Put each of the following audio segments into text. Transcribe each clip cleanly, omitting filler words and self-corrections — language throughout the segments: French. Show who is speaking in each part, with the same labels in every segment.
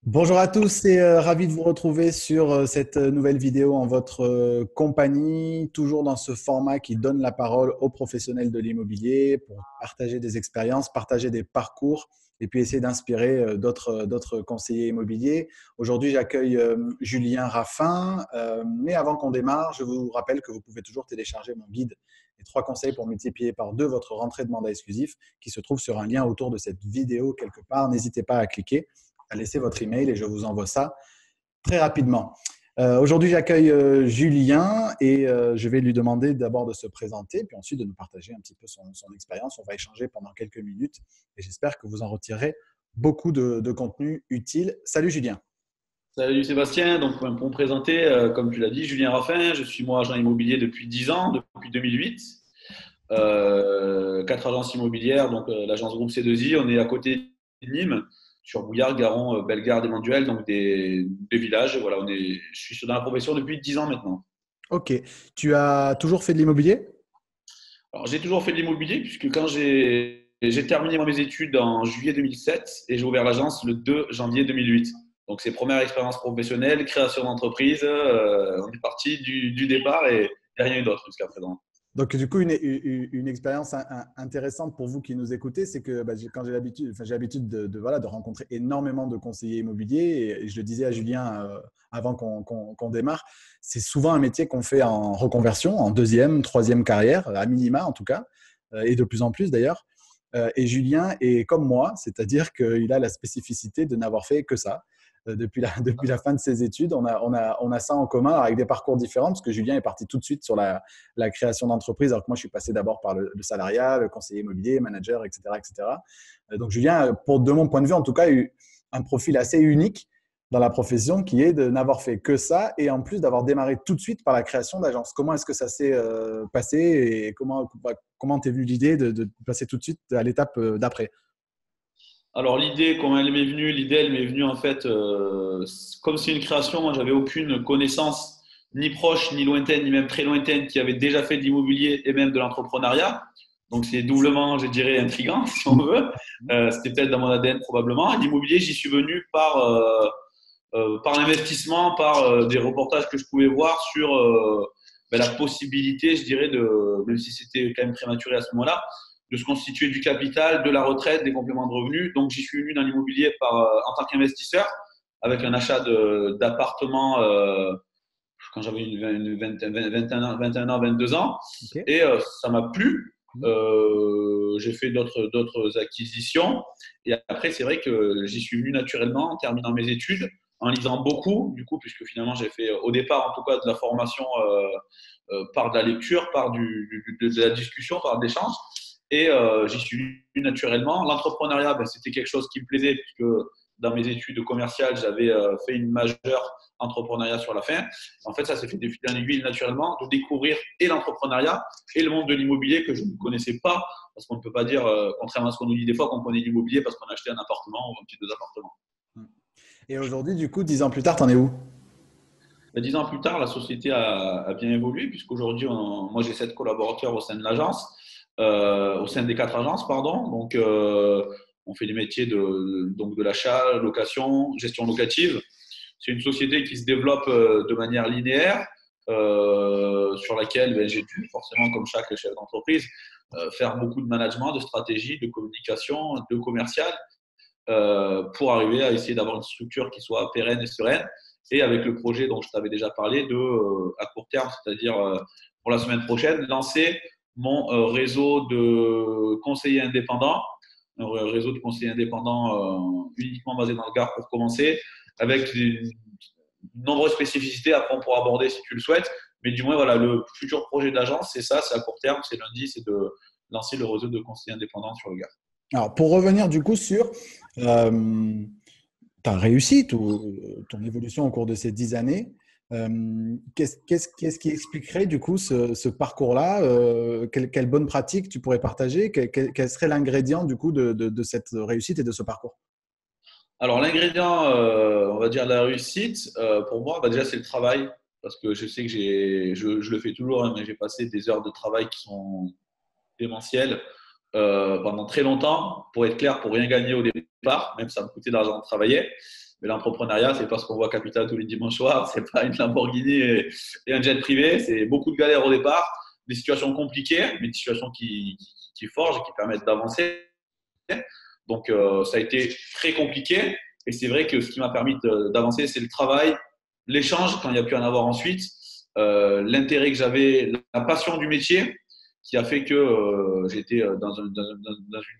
Speaker 1: Bonjour à tous et ravi de vous retrouver sur cette nouvelle vidéo en votre compagnie, toujours dans ce format qui donne la parole aux professionnels de l'immobilier pour partager des expériences, partager des parcours et puis essayer d'inspirer d'autres conseillers immobiliers. Aujourd'hui, j'accueille Julien Raffin, mais avant qu'on démarre, je vous rappelle que vous pouvez toujours télécharger mon guide les 3 conseils pour multiplier par 2 votre rentrée de mandat exclusif qui se trouve sur un lien autour de cette vidéo quelque part. N'hésitez pas à cliquer, à laisser votre email et je vous envoie ça très rapidement. Aujourd'hui, j'accueille Julien et je vais lui demander d'abord de se présenter, puis ensuite de nous partager un petit peu son expérience. On va échanger pendant quelques minutes et j'espère que vous en retirez beaucoup de contenu utile. Salut Julien.
Speaker 2: Salut Sébastien, donc pour me présenter, comme tu l'as dit, Julien Raffin, je suis moi agent immobilier depuis 10 ans, depuis 2008. 4 agences immobilières, donc l'agence groupe C2I, on est à côté de Nîmes, sur Bouillard, Garon, Bellegarde et Manduel, donc des villages. Voilà, je suis dans la profession depuis 10 ans maintenant.
Speaker 1: Ok, tu as toujours fait de l'immobilier?
Speaker 2: Alors j'ai toujours fait de l'immobilier puisque quand j'ai terminé mes études en juillet 2007 et j'ai ouvert l'agence le 2 janvier 2008. Donc c'est première expérience professionnelle, création d'entreprise, on est parti du départ et rien eu d'autre jusqu'à présent.
Speaker 1: Donc, du coup, une expérience intéressante pour vous qui nous écoutez, c'est que bah, quand j'ai l'habitude voilà, de rencontrer énormément de conseillers immobiliers, et je le disais à Julien avant qu'on démarre, c'est souvent un métier qu'on fait en reconversion, en deuxième, troisième carrière, à minima en tout cas, et de plus en plus d'ailleurs. Et Julien est comme moi, c'est-à-dire qu'il a la spécificité de n'avoir fait que ça. Depuis la fin de ses études, on a ça en commun avec des parcours différents, parce que Julien est parti tout de suite sur la création d'entreprise, alors que moi, je suis passé d'abord par le salariat, le conseiller immobilier, manager, etc., etc. Donc, Julien, de mon point de vue, en tout cas, a eu un profil assez unique dans la profession qui est de n'avoir fait que ça et en plus d'avoir démarré tout de suite par la création d'agence. Comment est-ce que ça s'est passé et comment t'es venue l'idée de passer tout de suite à l'étape d'après?
Speaker 2: Alors l'idée, comment elle m'est venue? L'idée, elle m'est venue en fait, comme c'est une création, moi j'avais aucune connaissance, ni proche, ni lointaine, ni même très lointaine, qui avait déjà fait de l'immobilier et même de l'entrepreneuriat. Donc c'est doublement, je dirais, intriguant, si on veut. C'était peut-être dans mon ADN probablement. L'immobilier, j'y suis venu par l'investissement, par des reportages que je pouvais voir sur la possibilité, je dirais, même si c'était quand même prématuré à ce moment-là, de se constituer du capital, de la retraite, des compléments de revenus. Donc, j'y suis venu dans l'immobilier en tant qu'investisseur, avec un achat d'appartements quand j'avais une 21 ans, 22 ans.
Speaker 1: Ok.
Speaker 2: Et ça m'a plu. J'ai fait d'autres acquisitions. Et après, c'est vrai que j'y suis venu naturellement en terminant mes études, en lisant beaucoup, du coup, puisque finalement, j'ai fait au départ, en tout cas, de la formation par de la lecture, par de la discussion, par de l'échange. Et j'y suis venu naturellement. L'entrepreneuriat, ben, c'était quelque chose qui me plaisait, puisque dans mes études commerciales, j'avais fait une majeure entrepreneuriat sur la fin. En fait, ça s'est fait de fil en aiguille naturellement, de découvrir et l'entrepreneuriat et le monde de l'immobilier que je ne connaissais pas, parce qu'on ne peut pas dire, contrairement à ce qu'on nous dit des fois, qu'on connaît l'immobilier parce qu'on a acheté un appartement ou un petit deux appartements.
Speaker 1: Et aujourd'hui, du coup, 10 ans plus tard, t'en es où?
Speaker 2: 10 ans plus tard, la société a bien évolué, puisqu'aujourd'hui, moi j'ai 7 collaborateurs au sein de l'agence, au sein des 4 agences, pardon. Donc, on fait des métiers donc de l'achat, location, gestion locative. C'est une société qui se développe de manière linéaire, sur laquelle ben, j'ai dû, forcément, comme chaque chef d'entreprise, faire beaucoup de management, de stratégie, de communication, de commercial, pour arriver à essayer d'avoir une structure qui soit pérenne et sereine. Et avec le projet dont je t'avais déjà parlé, à court terme, c'est-à-dire pour la semaine prochaine, lancer mon réseau de conseillers indépendants, un réseau de conseillers indépendants uniquement basé dans le Gard pour commencer, avec de nombreuses spécificités. Après, on pourra aborder si tu le souhaites. Mais du moins, voilà, le futur projet d'agence, c'est ça, c'est à court terme, c'est lundi, c'est de lancer le réseau de conseillers indépendants sur le Gard.
Speaker 1: Alors, pour revenir du coup sur ta réussite ou ton évolution au cours de ces 10 années, qu'est-ce qui expliquerait du coup ce parcours-là? Quelle bonne pratique tu pourrais partager? Quel serait l'ingrédient du coup de cette réussite et de ce parcours?
Speaker 2: Alors, l'ingrédient, on va dire, de la réussite, pour moi, bah, déjà, c'est le travail. Parce que je sais que je le fais toujours, hein, mais j'ai passé des heures de travail qui sont démentielles pendant très longtemps. Pour être clair, pour rien gagner au départ, même ça me coûtait de l'argent de travailler. Mais l'entrepreneuriat, c'est pas ce qu'on voit à Capital tous les dimanches soirs. C'est pas une Lamborghini et un jet privé. C'est beaucoup de galères au départ, des situations compliquées, mais des situations qui forgent et qui permettent d'avancer. Donc, ça a été très compliqué. Et c'est vrai que ce qui m'a permis d'avancer, c'est le travail, l'échange quand il y a pu en avoir ensuite, l'intérêt que j'avais, la passion du métier qui a fait que j'étais dans une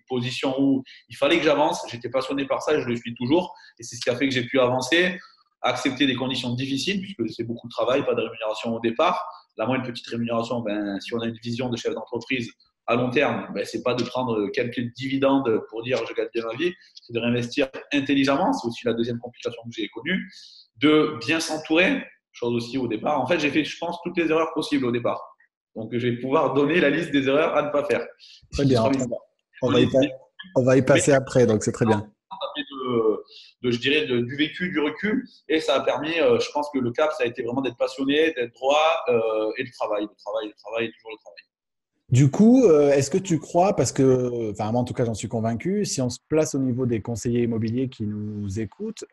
Speaker 2: position où il fallait que j'avance. J'étais passionné par ça et je le suis toujours. Et c'est ce qui a fait que j'ai pu avancer, accepter des conditions difficiles puisque c'est beaucoup de travail, pas de rémunération au départ. La moindre petite rémunération, ben, si on a une vision de chef d'entreprise à long terme, ben, c'est pas de prendre quelques dividendes pour dire je gagne bien ma vie, c'est de réinvestir intelligemment. C'est aussi la deuxième complication que j'ai connue, de bien s'entourer, chose aussi au départ. En fait, j'ai fait, je pense, toutes les erreurs possibles au départ. Donc, je vais pouvoir donner la liste des erreurs à ne pas faire.
Speaker 1: Très bien. On va y passer après, donc c'est très bien.
Speaker 2: Je dirais, du vécu, du recul. Et ça a permis, je pense que le cap, ça a été vraiment d'être passionné, d'être droit et le travail. Le travail, toujours le travail.
Speaker 1: Du coup, est-ce que tu crois, parce que, enfin moi en tout cas j'en suis convaincu, si on se place au niveau des conseillers immobiliers qui nous écoutent,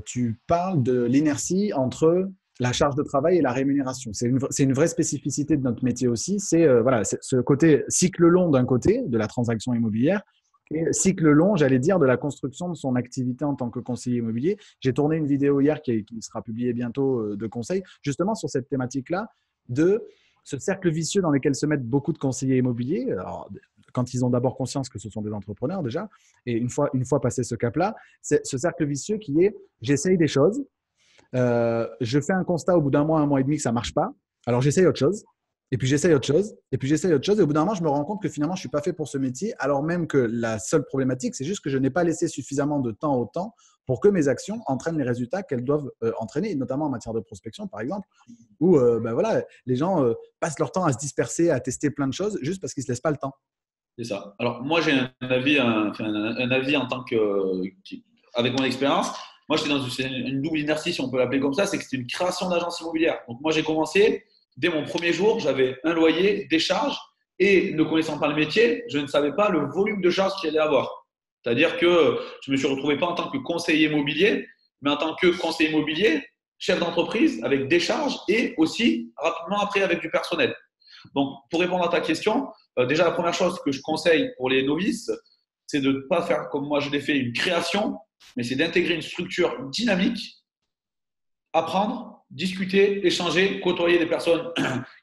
Speaker 1: tu parles de l'inertie entre la charge de travail et la rémunération. C'est une vraie spécificité de notre métier aussi. C'est voilà, ce côté cycle long d'un côté de la transaction immobilière et cycle long, j'allais dire, de la construction de son activité en tant que conseiller immobilier. J'ai tourné une vidéo hier qui sera publiée bientôt de conseils, justement sur cette thématique-là de ce cercle vicieux dans lequel se mettent beaucoup de conseillers immobiliers. Alors, quand ils ont d'abord conscience que ce sont des entrepreneurs déjà, et une fois passé ce cap-là, c'est ce cercle vicieux qui est j'essaye des choses, je fais un constat au bout d'un mois, un mois et demi que ça ne marche pas, alors j'essaye autre chose, et puis j'essaye autre chose, et puis j'essaye autre chose, et au bout d'un moment, je me rends compte que finalement, je ne suis pas fait pour ce métier, alors même que la seule problématique, c'est juste que je n'ai pas laissé suffisamment de temps au temps pour que mes actions entraînent les résultats qu'elles doivent entraîner, notamment en matière de prospection, par exemple, où ben voilà, les gens passent leur temps à se disperser, à tester plein de choses, juste parce qu'ils ne se laissent pas le temps.
Speaker 2: C'est ça. Alors, moi, j'ai un avis, un avis en tant que, avec mon expérience. Moi, j'étais dans une double inertie, si on peut l'appeler comme ça, c'est que c'était une création d'agence immobilière. Donc, moi, j'ai commencé, dès mon premier jour, j'avais un loyer, des charges, et ne connaissant pas le métier, je ne savais pas le volume de charges qu'il allait avoir. C'est-à-dire que je me suis retrouvé pas en tant que conseiller immobilier, mais en tant que conseiller immobilier, chef d'entreprise, avec des charges et aussi, rapidement après, avec du personnel. Donc, pour répondre à ta question, déjà, la première chose que je conseille pour les novices, c'est de ne pas faire comme moi je l'ai fait, une création, mais c'est d'intégrer une structure dynamique, apprendre, discuter, échanger, côtoyer des personnes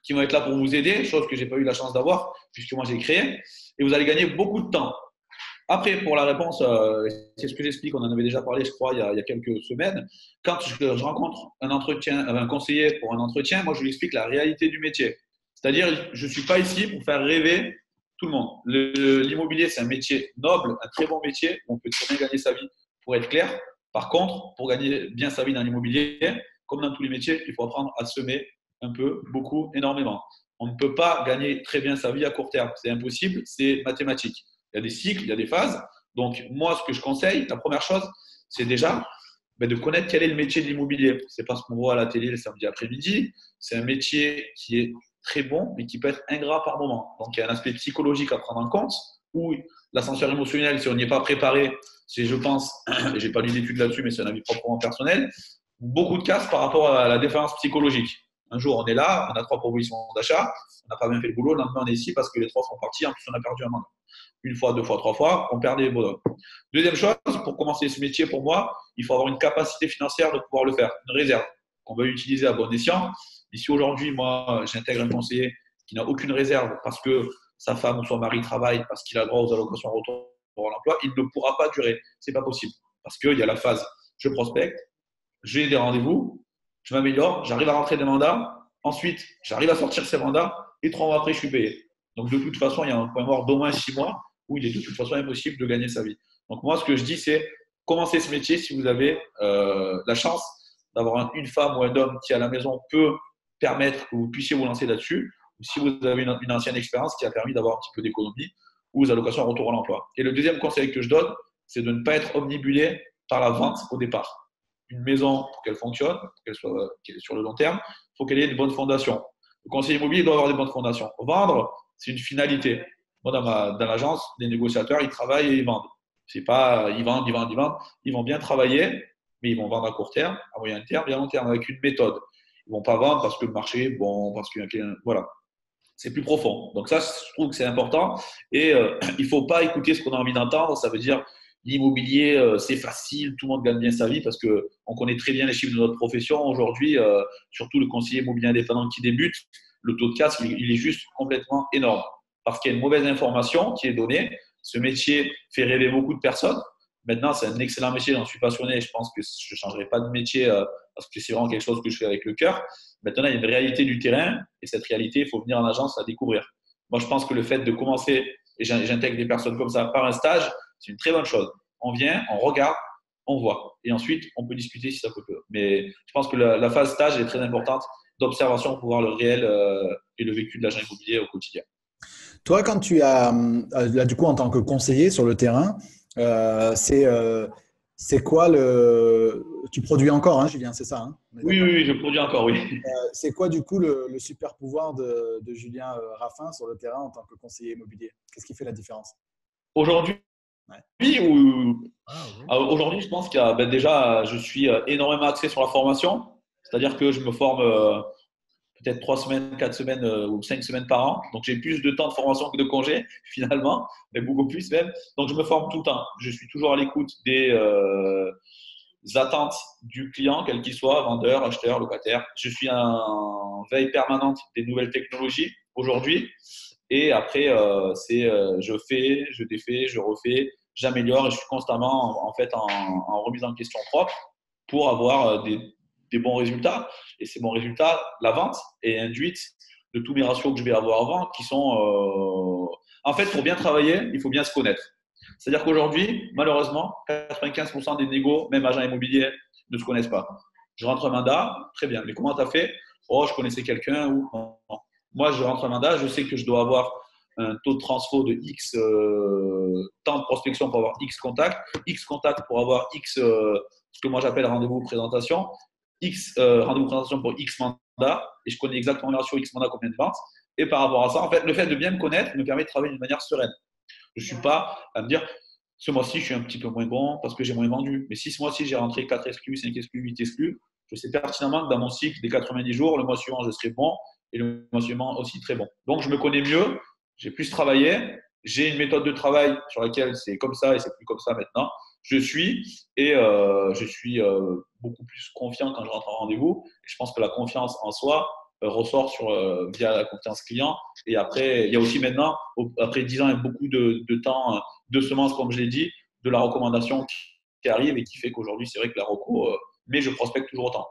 Speaker 2: qui vont être là pour vous aider, chose que je n'ai pas eu la chance d'avoir, puisque moi j'ai créé, et vous allez gagner beaucoup de temps. Après, pour la réponse, c'est ce que j'explique, on en avait déjà parlé, je crois, il y a quelques semaines. Quand je rencontre un conseiller pour un entretien, moi je lui explique la réalité du métier. C'est-à-dire, je ne suis pas ici pour faire rêver tout le monde. L'immobilier, c'est un métier noble, un très bon métier. On peut très bien gagner sa vie, pour être clair. Par contre, pour gagner bien sa vie dans l'immobilier, comme dans tous les métiers, il faut apprendre à semer un peu, beaucoup, énormément. On ne peut pas gagner très bien sa vie à court terme. C'est impossible, c'est mathématique. Il y a des cycles, il y a des phases. Donc, moi, ce que je conseille, la première chose, c'est déjà de connaître quel est le métier de l'immobilier. Ce n'est pas ce qu'on voit à la télé le samedi après-midi. C'est un métier qui est très bon, mais qui peut être ingrat par moment. Donc, il y a un aspect psychologique à prendre en compte, où l'ascenseur émotionnel, si on n'y est pas préparé, c'est, je pense, et je n'ai pas lu d'études là-dessus, mais c'est un avis proprement personnel, beaucoup de casse par rapport à la défaillance psychologique. Un jour, on est là, on a 3 propositions d'achat, on n'a pas bien fait le boulot, le lendemain, on est ici parce que les 3 sont partis, en plus, on a perdu un mandat. 1 fois, 2 fois, 3 fois, on perd des bonhommes. Deuxième chose, pour commencer ce métier, pour moi, il faut avoir une capacité financière de pouvoir le faire, une réserve qu'on va utiliser à bon escient. Et si aujourd'hui, moi, j'intègre un conseiller qui n'a aucune réserve parce que sa femme ou son mari travaille, parce qu'il a droit aux allocations retour à l'emploi, il ne pourra pas durer. Ce n'est pas possible. Parce qu'il y a la phase, je prospecte, j'ai des rendez-vous, je m'améliore, j'arrive à rentrer des mandats, ensuite, j'arrive à sortir ces mandats, et 3 mois après, je suis payé. Donc, de toute façon, il y a un point mort d'au moins 6 mois où il est de toute façon impossible de gagner sa vie. Donc, moi, ce que je dis, c'est commencez ce métier si vous avez la chance d'avoir une femme ou un homme qui, à la maison, peut permettre que vous puissiez vous lancer là-dessus, ou si vous avez une ancienne expérience qui a permis d'avoir un petit peu d'économie ou aux allocations en retour à l'emploi. Et le deuxième conseil que je donne, c'est de ne pas être omnibulé par la vente au départ. Une maison, pour qu'elle fonctionne, pour qu'elle soit sur le long terme, il faut qu'elle ait de bonnes fondations. Le conseiller immobilier doit avoir des bonnes fondations. Vendre, c'est une finalité. Moi, dans l'agence, les négociateurs, ils travaillent et ils vendent. C'est pas, ils vendent. Ils vont bien travailler, mais ils vont vendre à court terme, à moyen terme et à long terme avec une méthode. Ils ne vont pas vendre parce que le marché est bon, parce qu'il y a quelqu'un. Voilà. C'est plus profond. Donc ça, je trouve que c'est important. Et il ne faut pas écouter ce qu'on a envie d'entendre. Ça veut dire l'immobilier, c'est facile, tout le monde gagne bien sa vie parce qu'on connaît très bien les chiffres de notre profession. Aujourd'hui, surtout le conseiller immobilier indépendant qui débute, le taux de casse, il est juste complètement énorme. Parce qu'il y a une mauvaise information qui est donnée. Ce métier fait rêver beaucoup de personnes. Maintenant, c'est un excellent métier, j'en suis passionné. Je pense que je ne changerai pas de métier parce que c'est vraiment quelque chose que je fais avec le cœur. Maintenant, il y a une réalité du terrain et cette réalité, il faut venir en agence la découvrir. Moi, je pense que le fait de commencer, et j'intègre des personnes comme ça par un stage, c'est une très bonne chose. On vient, on regarde, on voit. Et ensuite, on peut discuter si ça peut. Mais je pense que la phase stage est très importante d'observation pour voir le réel et le vécu de l'agent immobilier au quotidien.
Speaker 1: Toi, quand tu as, là, du coup, en tant que conseiller sur le terrain, euh, c'est euh, c'est quoi le… Tu produis encore, hein, Julien, c'est ça, hein? On est
Speaker 2: Oui,
Speaker 1: d'accord.
Speaker 2: oui, oui, je produis encore, oui.
Speaker 1: C'est quoi, du coup, le super pouvoir de Julien Raffin sur le terrain en tant que conseiller immobilier? Qu'est-ce qui fait la différence?
Speaker 2: Aujourd'hui,
Speaker 1: Ouais.
Speaker 2: ou
Speaker 1: Ah, ok.
Speaker 2: aujourd'hui, je pense qu'il y a, déjà, je suis énormément axé sur la formation. C'est-à-dire que je me forme peut-être 3 semaines, 4 semaines ou 5 semaines par an. Donc, j'ai plus de temps de formation que de congé, finalement, mais beaucoup plus même. Donc, je me forme tout le temps. Je suis toujours à l'écoute des attentes du client, quel qu'il soit, vendeur, acheteur, locataire. Je suis en veille permanente des nouvelles technologies aujourd'hui. Et après, je fais, je défais, je refais, j'améliore et je suis constamment en fait en remise en question propre pour avoir des bons résultats. Et ces bons résultats, la vente est induite de tous mes ratios que je vais avoir avant qui sont… En fait, pour bien travailler, il faut bien se connaître. C'est-à-dire qu'aujourd'hui, malheureusement, 95% des négos, même agents immobiliers, ne se connaissent pas. Je rentre un mandat, très bien, mais comment tu as fait? Oh, je connaissais quelqu'un ou non. Moi, je rentre un mandat, je sais que je dois avoir un taux de transfo de X temps de prospection pour avoir X contacts pour avoir X, ce que moi j'appelle rendez-vous présentation, X rendez-vous présentation pour X mandat, et je connais exactement la ratio X mandat combien de ventes. Et par rapport à ça, en fait, le fait de bien me connaître me permet de travailler d'une manière sereine. Je ne suis pas à me dire, ce mois-ci, je suis un petit peu moins bon parce que j'ai moins vendu. Mais si ce mois-ci, j'ai rentré 4 exclus, 5 exclus, 8 exclus, je sais pertinemment que dans mon cycle des 90 jours, le mois suivant, je serai bon et le mois suivant aussi très bon. Donc, je me connais mieux, j'ai plus travaillé, j'ai une méthode de travail sur laquelle c'est comme ça et c'est plus comme ça maintenant. Je suis beaucoup plus confiant quand je rentre en rendez-vous. Je pense que la confiance en soi ressort via la confiance client. Et après, il y a aussi maintenant, après 10 ans et beaucoup de temps de semences, comme je l'ai dit, de la recommandation qui arrive et qui fait qu'aujourd'hui, c'est vrai que la reco, mais je prospecte toujours autant.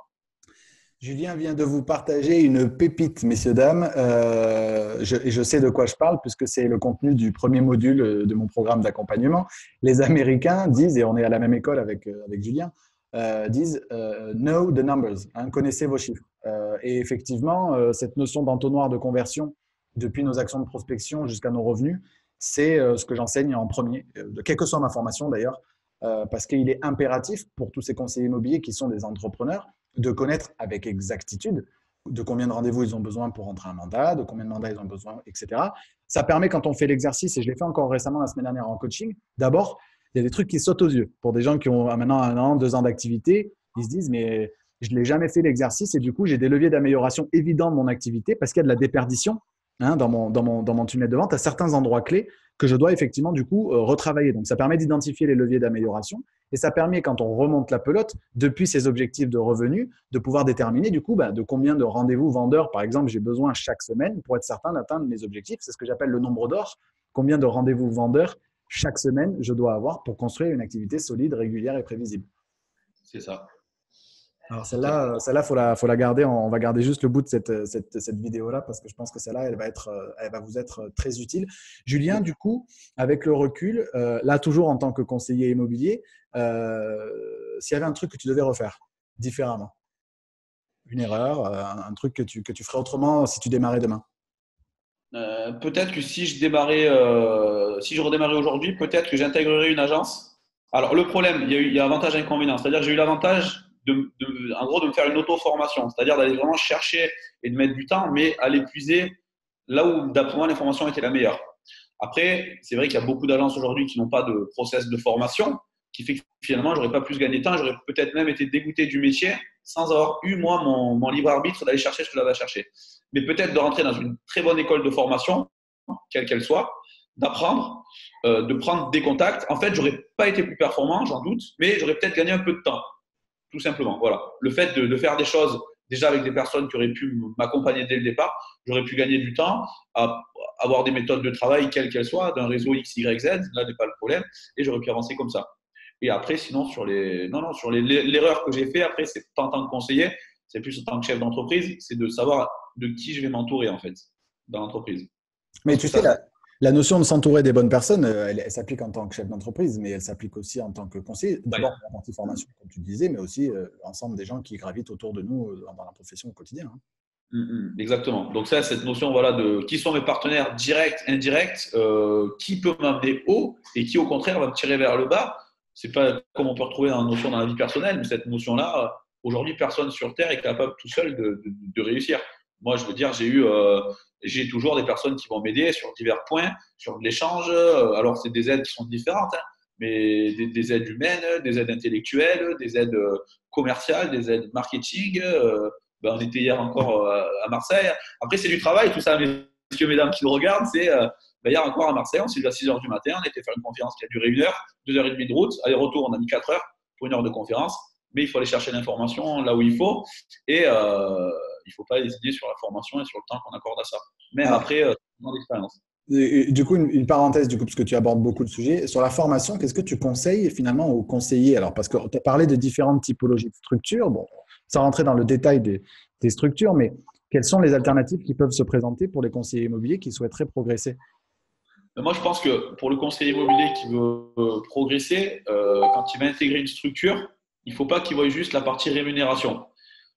Speaker 1: Julien vient de vous partager une pépite, messieurs, dames. Et je sais de quoi je parle puisque c'est le contenu du premier module de mon programme d'accompagnement. Les Américains disent, et on est à la même école avec Julien, disent know the numbers, hein, connaissez vos chiffres. Et effectivement, cette notion d'entonnoir de conversion, depuis nos actions de prospection jusqu'à nos revenus, c'est ce que j'enseigne en premier, de quelle que soit ma formation d'ailleurs, parce qu'il est impératif pour tous ces conseillers immobiliers qui sont des entrepreneurs de connaître avec exactitude de combien de rendez-vous ils ont besoin pour rentrer un mandat, de combien de mandats ils ont besoin, etc. Ça permet, quand on fait l'exercice, et je l'ai fait encore récemment la semaine dernière en coaching, d'abord, il y a des trucs qui sautent aux yeux. Pour des gens qui ont maintenant 1 an, 2 ans d'activité, ils se disent, mais je ne l'ai jamais fait l'exercice et du coup, j'ai des leviers d'amélioration évidents de mon activité parce qu'il y a de la déperdition, hein, dans mon tunnel de vente à certains endroits clés que je dois effectivement du coup retravailler. Donc, ça permet d'identifier les leviers d'amélioration et ça permet, quand on remonte la pelote, depuis ces objectifs de revenus, de pouvoir déterminer du coup de combien de rendez-vous vendeurs, par exemple, j'ai besoin chaque semaine pour être certain d'atteindre mes objectifs. C'est ce que j'appelle le nombre d'or. Combien de rendez-vous vendeurs chaque semaine je dois avoir pour construire une activité solide, régulière et prévisible.
Speaker 2: C'est ça.
Speaker 1: Alors celle-là, faut la garder. On va garder juste le bout de cette vidéo-là parce que je pense que celle-là, elle va vous être très utile. Julien, du coup, avec le recul, là toujours en tant que conseiller immobilier, s'il y avait un truc que tu devais refaire différemment, une erreur, un truc que tu ferais autrement si tu démarrais demain.
Speaker 2: Peut-être que si je redémarrais aujourd'hui, peut-être que j'intégrerais une agence. Alors, le problème, il y a avantage et inconvénient. C'est-à-dire que j'ai eu l'avantage en gros, de me faire une auto-formation. C'est-à-dire d'aller vraiment chercher et de mettre du temps, mais à l'épuiser là où, d'après moi, l'information était la meilleure. Après, c'est vrai qu'il y a beaucoup d'agences aujourd'hui qui n'ont pas de process de formation. qui fait que finalement, je n'aurais pas plus gagné de temps. J'aurais peut-être même été dégoûté du métier sans avoir eu, moi, mon libre arbitre d'aller chercher ce que j'avais à chercher. Mais peut-être de rentrer dans une très bonne école de formation, quelle qu'elle soit, d'apprendre, de prendre des contacts. En fait, je n'aurais pas été plus performant, j'en doute, mais j'aurais peut-être gagné un peu de temps, tout simplement. Voilà. Le fait de faire des choses déjà avec des personnes qui auraient pu m'accompagner dès le départ, j'aurais pu gagner du temps à avoir des méthodes de travail, quelles qu'elles soient, d'un réseau X, Y, Z, là n'est pas le problème, et j'aurais pu avancer comme ça. Et après, sinon, sur l'erreur que j'ai fait, après, c'est pas en tant que conseiller, c'est plus en tant que chef d'entreprise, c'est de savoir de qui je vais m'entourer, en fait, dans l'entreprise.
Speaker 1: Mais tu sais, la notion de s'entourer des bonnes personnes, elle s'applique en tant que chef d'entreprise, mais elle s'applique aussi en tant que conseiller. D'abord, la partie formation, comme tu disais, mais aussi l'ensemble des gens qui gravitent autour de nous dans la profession au quotidien.
Speaker 2: Exactement. Donc ça, cette notion voilà, de qui sont mes partenaires directs, indirects, qui peut m'amener haut et qui au contraire va me tirer vers le bas. C'est pas comme on peut retrouver dans la notion dans la vie personnelle, mais cette notion-là, aujourd'hui, personne sur Terre est capable tout seul de réussir. Moi, je veux dire, j'ai toujours des personnes qui vont m'aider sur divers points, sur de l'échange. Alors, c'est des aides qui sont différentes, hein, mais des aides humaines, des aides intellectuelles, des aides commerciales, des aides marketing. On était hier encore à Marseille. Après, c'est du travail, tout ça, messieurs, mesdames qui le regardent. C'est hier encore à Marseille, on s'est levé à 6 h du matin, on était faire une conférence qui a duré 1 heure, 2h30 de route. Aller-retour, on a mis 4 heures pour 1 heure de conférence. Mais il faut aller chercher l'information là où il faut. Et il ne faut pas hésiter sur la formation et sur le temps qu'on accorde à ça. Même après, dans l'expérience.
Speaker 1: Du coup, une parenthèse, du coup, parce que tu abordes beaucoup de sujets. Sur la formation, qu'est-ce que tu conseilles finalement aux conseillers? Alors, parce que tu as parlé de différentes typologies de structures. Bon, sans rentrer dans le détail des structures, mais quelles sont les alternatives qui peuvent se présenter pour les conseillers immobiliers qui souhaiteraient progresser?
Speaker 2: Moi, je pense que pour le conseiller immobilier qui veut progresser, quand il va intégrer une structure, il ne faut pas qu'il voie juste la partie rémunération.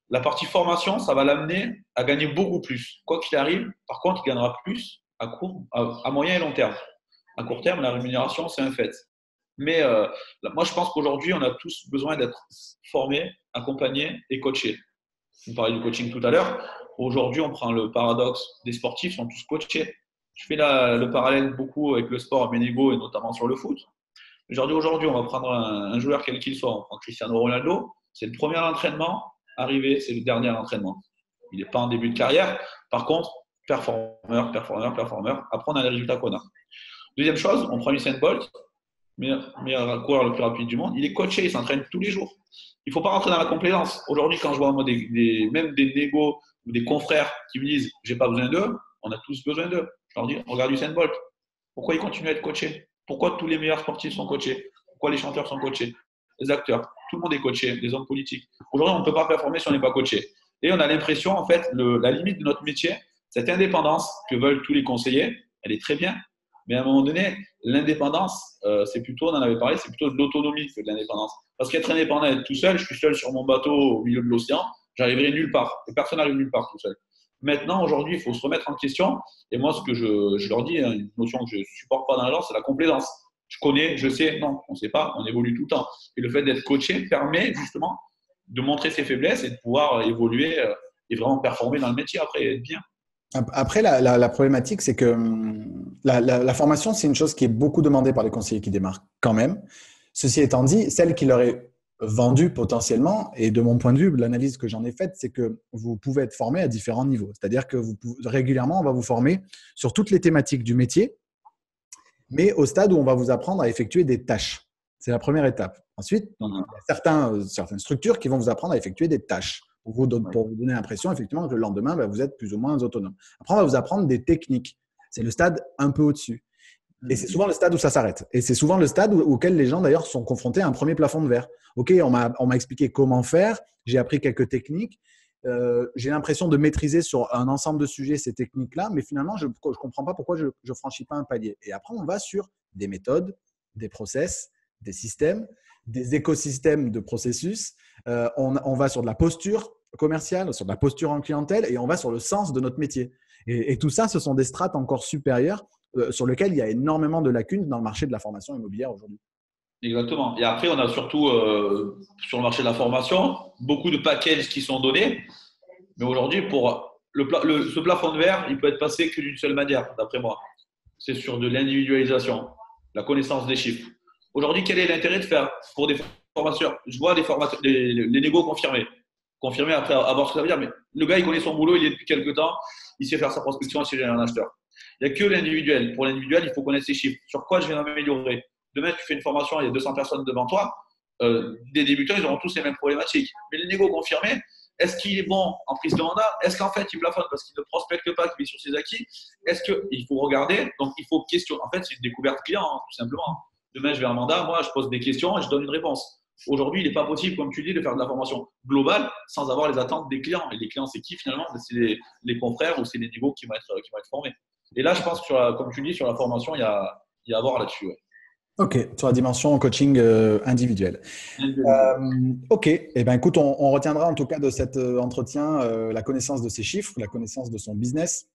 Speaker 2: La partie formation, ça va l'amener à gagner beaucoup plus. Quoi qu'il arrive, par contre, il gagnera plus à moyen et long terme. À court terme, la rémunération, c'est un fait. Mais moi, je pense qu'aujourd'hui, on a tous besoin d'être formés, accompagnés et coachés. On parlait du coaching tout à l'heure. Aujourd'hui, on prend le paradoxe des sportifs, ils sont tous coachés. Je fais le parallèle beaucoup avec le sport à mes niveaux et notamment sur le foot. Aujourd'hui, on va prendre un joueur quel qu'il soit. On prend Cristiano Ronaldo. C'est le premier entraînement. Arrivé, c'est le dernier entraînement. Il n'est pas en début de carrière. Par contre, performeur. Après, on a les résultats qu'on a. Deuxième chose, on prend Usain Bolt, meilleur coureur le plus rapide du monde. Il est coaché, il s'entraîne tous les jours. Il ne faut pas rentrer dans la complaisance. Aujourd'hui, quand je vois moi, même des négos ou des confrères qui me disent « j'ai pas besoin d'eux », on a tous besoin d'eux. Je leur dis « regarde Usain Bolt. Pourquoi il continue à être coaché? Pourquoi tous les meilleurs sportifs sont coachés? Pourquoi les chanteurs sont coachés? Les acteurs, tout le monde est coaché, les hommes politiques. Aujourd'hui, on ne peut pas performer si on n'est pas coaché. Et on a l'impression, en fait, la limite de notre métier, cette indépendance que veulent tous les conseillers, elle est très bien. Mais à un moment donné, l'indépendance, c'est plutôt, on en avait parlé, c'est plutôt de l'autonomie que de l'indépendance. Parce qu'être indépendant, être tout seul, je suis seul sur mon bateau au milieu de l'océan, j'arriverai nulle part. Et personne n'arrive nulle part tout seul. Maintenant, aujourd'hui, il faut se remettre en question. Et moi, ce que je leur dis, une notion que je ne supporte pas dans l'agence, c'est la complaisance. Je connais, je sais, non, on ne sait pas, on évolue tout le temps. Et le fait d'être coaché permet justement de montrer ses faiblesses et de pouvoir évoluer et vraiment performer dans le métier après et être bien.
Speaker 1: Après, la problématique, c'est que la formation, c'est une chose qui est beaucoup demandée par les conseillers qui démarrent quand même. Ceci étant dit, celle qui leur est vendue potentiellement, et de mon point de vue, l'analyse que j'en ai faite, c'est que vous pouvez être formé à différents niveaux. C'est-à-dire que régulièrement, on va vous former sur toutes les thématiques du métier, mais au stade où on va vous apprendre à effectuer des tâches. C'est la première étape. Ensuite, il y a certaines structures qui vont vous apprendre à effectuer des tâches pour vous donner l'impression, effectivement, que le lendemain, vous êtes plus ou moins autonome. Après, on va vous apprendre des techniques. C'est le stade un peu au-dessus. Et c'est souvent le stade où ça s'arrête. Et c'est souvent le stade auquel les gens, d'ailleurs, sont confrontés à un premier plafond de verre. OK, on m'a expliqué comment faire, j'ai appris quelques techniques, j'ai l'impression de maîtriser sur un ensemble de sujets ces techniques-là, mais finalement, je ne comprends pas pourquoi je ne franchis pas un palier. Et après, on va sur des méthodes, des process, des systèmes, des écosystèmes de processus. On va sur de la posture commerciale, sur de la posture en clientèle, et on va sur le sens de notre métier. Et tout ça, ce sont des strates encore supérieures sur lesquelles il y a énormément de lacunes dans le marché de la formation immobilière aujourd'hui.
Speaker 2: Exactement. Et après, on a surtout sur le marché de la formation beaucoup de packages qui sont donnés. Mais aujourd'hui, pour ce plafond de verre, il peut être passé que d'une seule manière, d'après moi. C'est sur de l'individualisation, la connaissance des chiffres. Aujourd'hui, quel est l'intérêt de faire pour des formateurs? Je vois des formateurs, les négos confirmés. Confirmés après avoir ce que ça veut dire, mais le gars, il connaît son boulot, il est depuis quelques temps, il sait faire sa prospection et c'est un acheteur. Il n'y a que l'individuel. Pour l'individuel, il faut connaître ses chiffres. Sur quoi je vais m'améliorer? Demain, tu fais une formation, il y a 200 personnes devant toi. Des débutants, ils auront tous les mêmes problématiques. Mais les négos confirmés, est-ce qu'il est bon en prise de mandat? Est-ce qu'en fait, il plafonne parce qu'il ne prospecte pas, qu'il est sur ses acquis? Est-ce qu'il faut regarder? Donc, il faut questionner. En fait, c'est une découverte client, hein, tout simplement. Demain, je vais à un mandat, moi, je pose des questions et je donne une réponse. Aujourd'hui, il n'est pas possible, comme tu dis, de faire de la formation globale sans avoir les attentes des clients. Et les clients, c'est qui finalement? C'est les confrères ou c'est les niveaux qui vont être formés. Et là, je pense que, comme tu dis, sur la formation, il y a à voir là-dessus. Ouais.
Speaker 1: Ok, sur la dimension coaching individuel. Ok, eh ben, écoute, on retiendra en tout cas de cet entretien la connaissance de ses chiffres, la connaissance de son business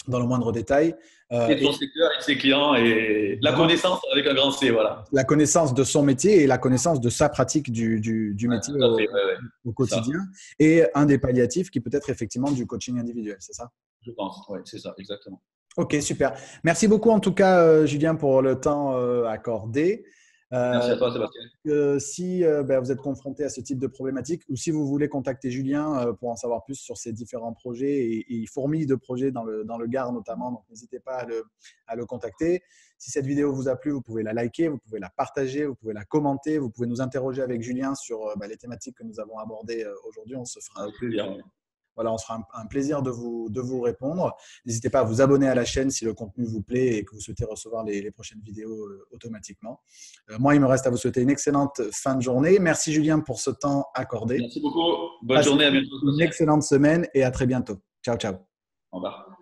Speaker 1: dans le moindre détail.
Speaker 2: Et de son secteur, et de ses clients, et la connaissance avec un grand C, voilà.
Speaker 1: La connaissance de son métier et la connaissance de sa pratique du métier au quotidien. Et un des palliatifs qui peut être effectivement du coaching individuel, c'est ça?
Speaker 2: Je pense, oui, c'est ça, exactement.
Speaker 1: Ok, super. Merci beaucoup en tout cas, Julien, pour le temps accordé.
Speaker 2: Merci à toi, Sébastien.
Speaker 1: Si vous êtes confronté à ce type de problématique ou si vous voulez contacter Julien pour en savoir plus sur ses différents projets, et il fourmille de projets dans le Gard notamment, donc n'hésitez pas à le contacter. Si cette vidéo vous a plu, vous pouvez la liker, vous pouvez la partager, vous pouvez la commenter, vous pouvez nous interroger avec Julien sur les thématiques que nous avons abordées aujourd'hui. On se fera un plaisir. Voilà, on sera un plaisir de vous répondre. N'hésitez pas à vous abonner à la chaîne si le contenu vous plaît et que vous souhaitez recevoir les prochaines vidéos automatiquement. Moi, il me reste à vous souhaiter une excellente fin de journée. Merci Julien pour ce temps accordé.
Speaker 2: Merci beaucoup. Bonne journée, à bientôt.
Speaker 1: Une excellente semaine et à très bientôt. Ciao, ciao.
Speaker 2: Au revoir.